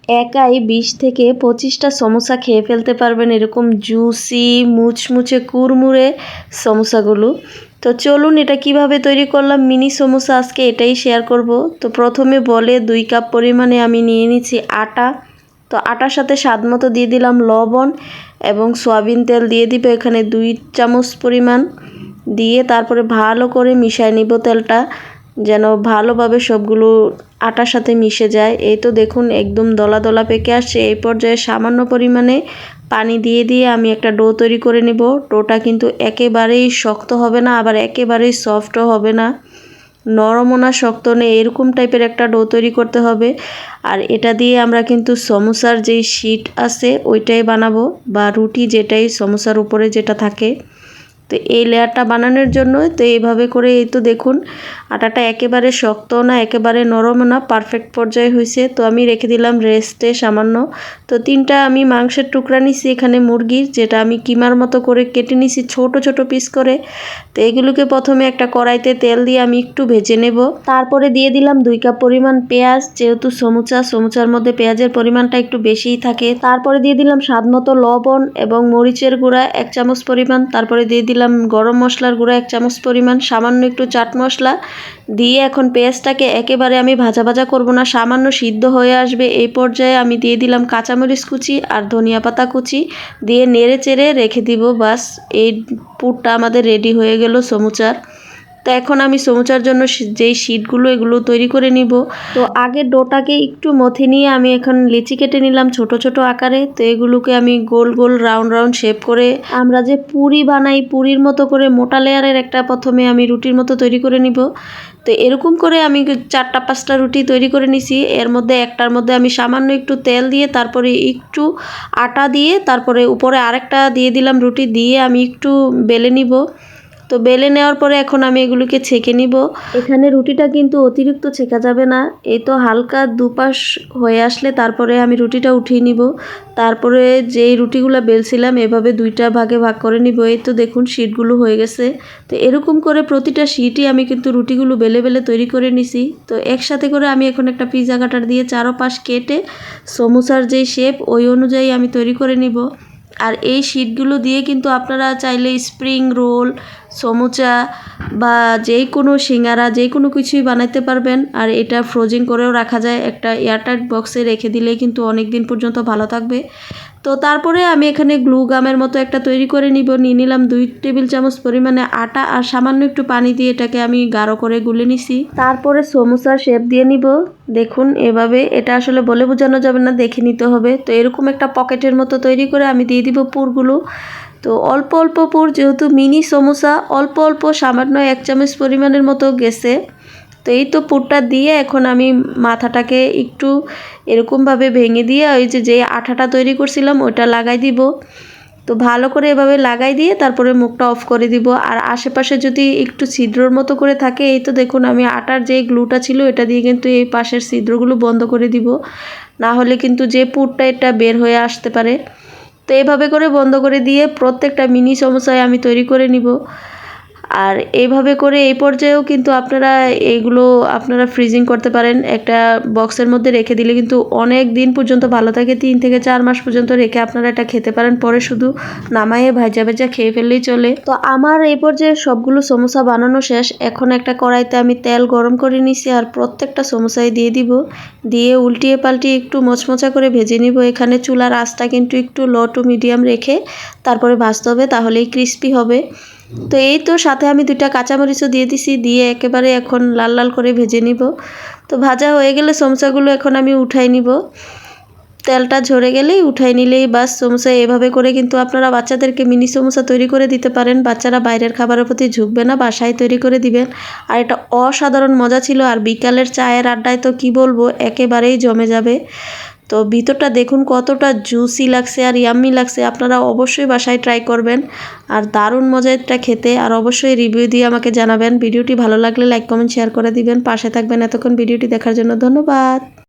একাই 20 থেকে 25টা সমোসা খেয়ে ফেলতে পারবেন, এরকম জুসি মুচমুচে কুরমুরে সমোসাগুলো। তো চলুন এটা কিভাবে তৈরি করলাম মিনি সমোসা, আজকে এটাই শেয়ার করব। তো প্রথমে বলে 2 কাপ পরিমাণে আমি নিয়ে নিচ্ছি আটা। তো আটার সাথে স্বাদ মতো দিয়ে দিলাম লবণ এবং সয়াবিন তেল দিয়ে দিব এখানে 2 চামচ পরিমাণ, দিয়ে তারপরে ভালো করে মিশিয়ে নিব তেলটা, যেন ভালোভাবে সবগুলো আটার সাথে মিশে যায়। এই তো দেখুন একদম দলা দলা পেকে আসছে। এই পর্যায়ে সামান্য পরিমাণে পানি দিয়ে দিয়ে আমি একটা ডো তৈরি করে নেব। ডোটা কিন্তু একেবারেই শক্ত হবে না, আবার একেবারেই সফটও হবে না, নরমও না শক্ত নেই, এরকম টাইপের একটা ডো তৈরি করতে হবে। আর এটা দিয়ে আমরা কিন্তু সমোসার যেই শীট আছে ওইটাই বানাবো, বা রুটি যেটাই সমোসার উপরে যেটা থাকে। তো এই লেয়ারটা বানানোর জন্য তো এইভাবে করে, এই তো দেখুন আটাটা একেবারে শক্ত না একেবারে নরম না, পারফেক্ট পর্যায়ে হয়েছে। তো আমি রেখে দিলাম রেস্টে সামান্য। তো 3টা আমি মাংসের টুকরা নিছি এখানে মুরগির, যেটা আমি কিমার মতো করে কেটে নিছি ছোট ছোট পিস করে। তো এগুলোকে প্রথমে একটা কড়াইতে তেল দিয়ে আমি একটু ভেজে নেব। তারপরে দিয়ে দিলাম 2 কাপ পরিমাণ পেঁয়াজ, যেহেতু সমুচার মধ্যে পেঁয়াজের পরিমাণটা একটু বেশিই থাকে। তারপরে দিয়ে দিলাম স্বাদ মতো লবণ এবং মরিচের গুঁড়া 1 চামচ পরিমাণ। তারপরে দিয়ে দিলাম গরম মশলার গুঁড়া 1 চামচ পরিমাণ, সামান্য একটু চাট মশলা দিয়ে এখন পেঁয়াজটাকে একেবারে আমি ভাজা ভাজা করব না, সামান্য সিদ্ধ হয়ে আসবে। এই পর্যায়ে আমি দিয়ে দিলাম কাঁচামরিচ কুচি আর ধনিয়া পাতা কুচি দিয়ে নেড়ে চেড়ে রেখে দিব। বাস, এই পুরটা আমাদের রেডি হয়ে গেল সমুচার। তো এখন আমি সমুচার জন্য যেই শীটগুলো এগুলো তৈরি করে নিব। তো আগে ডোটাকে একটু মথে নিয়ে আমি এখন লিচি কেটে নিলাম ছোট ছোট আকারে। তো এগুলোকে আমি গোল গোল রাউন্ড রাউন্ড শেপ করে, আমরা যে পুরি বানাই পুরির মতো করে মোটা লেয়ারের একটা প্রথমে আমি রুটির মতো তৈরি করে নিব। তো এরকম করে আমি 4টা 5টা রুটি তৈরি করে নিছি। এর মধ্যে একটার মধ্যে আমি সামান্য একটু তেল দিয়ে তারপরে একটু আটা দিয়ে তারপরে উপরে আরেকটা দিয়ে দিলাম রুটি দিয়ে আমি একটু বেলে নিব। তো বেলে নেওয়ার পরে এখন আমি এগুলোকে ছেঁকে নিব। এখানে রুটিটা কিন্তু অতিরিক্ত ছেঁকা যাবে না, এই তো হালকা দুপাশ হয়ে আসলে তারপরে আমি রুটিটা উঠিয়ে নিব। তারপরে যেই রুটিগুলো বেলছিলাম এভাবে 2টা ভাগে ভাগ করে নিব। এই তো দেখুন শীটগুলো হয়ে গেছে। তো এরকম করে প্রতিটা শীটই আমি কিন্তু রুটিগুলো বেলে বেলে তৈরি করে নিছি। তো একসাথে করে আমি এখন একটা পিজা কাটার দিয়ে চারপাশ কেটে সমোসার যেই শেপ ওই অনুযায়ী আমি তৈরি করে নিব। আর এই শীটগুলো দিয়ে কিন্তু আপনারা চাইলে স্প্রিং রোল, সমুচা বা যে কোনো সিঙ্গারা যে কোনো কিছুই বানাইতে পারবেন। আর এটা ফ্রোজিং করেও রাখা যায়, একটা এয়ারটাইট বক্সে রেখে দিলে কিন্তু অনেক দিন পর্যন্ত ভালো থাকবে। তো তারপরে আমি এখানে গ্লু গামের মতো একটা তৈরি করে নিয়ে নিলাম 2 টেবিল চামচ পরিমাণে আটা আর সামান্য একটু পানি দিয়ে এটাকে আমি গাঢ় করে গুলে নিছি। তারপরে সমোসার শেপ দিয়ে নিব। দেখুন এভাবে, এটা আসলে বলে বোঝানো যাবে না, দেখে নিতে হবে। তো এরকম একটা পকেটের মতো তৈরি করে আমি দিয়ে দিব পুরগুলো। তো অল্প অল্প পুর, যেহেতু মিনি সমোসা অল্প অল্প সামান্য 1 চামচ পরিমাণের মতো গেছে। তো এই তো পুরটা দিয়ে এখন আমি মাথাটাকে একটু এরকমভাবে ভেঙে দিয়ে ওই যে আঠাটা তৈরি করছিলাম ওইটা লাগাই দিব। তো ভালো করে এভাবে লাগাই দিয়ে তারপরে মুখটা অফ করে দিব। আর আশেপাশে যদি একটু ছিদ্রর মতো করে থাকে, এই তো দেখুন আমি আটার যে গ্লুটা ছিল এটা দিয়ে কিন্তু এই পাশের ছিদ্রগুলো বন্ধ করে দিব, না হলে কিন্তু যে পুরটা এটা বের হয়ে আসতে পারে। তো এইভাবে করে বন্ধ করে দিয়ে প্রত্যেকটা মিনি সমোসায় আমি তৈরি করে নিব। আর এইভাবে করে এই পর্যায়েও কিন্তু আপনারা ফ্রিজিং করতে পারেন, একটা বক্সের মধ্যে রেখে দিলে কিন্তু অনেক দিন পর্যন্ত ভালো থাকে। 3 থেকে 4 মাস পর্যন্ত রেখে আপনারা এটা খেতে পারেন, পরে শুধু নামাইয়ে ভাজা ভাজা খেয়ে ফেললেই চলে। তো আমার এই পর্যায়ে সবগুলো সমোসা বানানো শেষ। এখন একটা কড়াইতে আমি তেল গরম করে নিছি আর প্রত্যেকটা সমোসায় দিয়ে দিব, দিয়ে উল্টিয়ে পাল্টিয়ে একটু মচমচা করে ভেজে নিব। এখানে চুলার আঁচটা কিন্তু একটু লো টু মিডিয়াম রেখে তারপরে ভাজতে হবে, তাহলেই ক্রিস্পি হবে। তো এই তো সাথে আমি 2টা কাঁচামরিচও দিয়ে দিছি, দিয়ে একেবারে এখন লাল লাল করে ভেজে নিব। তো ভাজা হয়ে গেলে সমোসাগুলো এখন আমি উঠাই নিব, তেলটা ঝরে গেলেই উঠাই নিলেই বাস সমোসা। এভাবে করে কিন্তু আপনারা বাচ্চাদেরকে মিনি সমোসা তৈরি করে দিতে পারেন, বাচ্চারা বাইরের খাবারের প্রতি ঝুঁকবে না, বাসায় তৈরি করে দিবেন। আর এটা অসাধারণ মজা ছিল। আর বিকালের চায়ের আড্ডায় তো কি বলবো, একেবারেই জমে যাবে। তো ভিতরটা দেখুন কতটা জুসি লাগছে আর ইয়াম্মি লাগছে, আপনারা অবশ্যই বাসায় ট্রাই করবেন। আর দারুণ মজা এটা খেতে। আর অবশ্যই রিভিউ দিয়ে আমাকে জানাবেন। ভিডিওটি ভালো লাগলে লাইক কমেন্ট শেয়ার করে দিবেন, পাশে থাকবেন। এতক্ষণ ভিডিওটি দেখার জন্য ধন্যবাদ।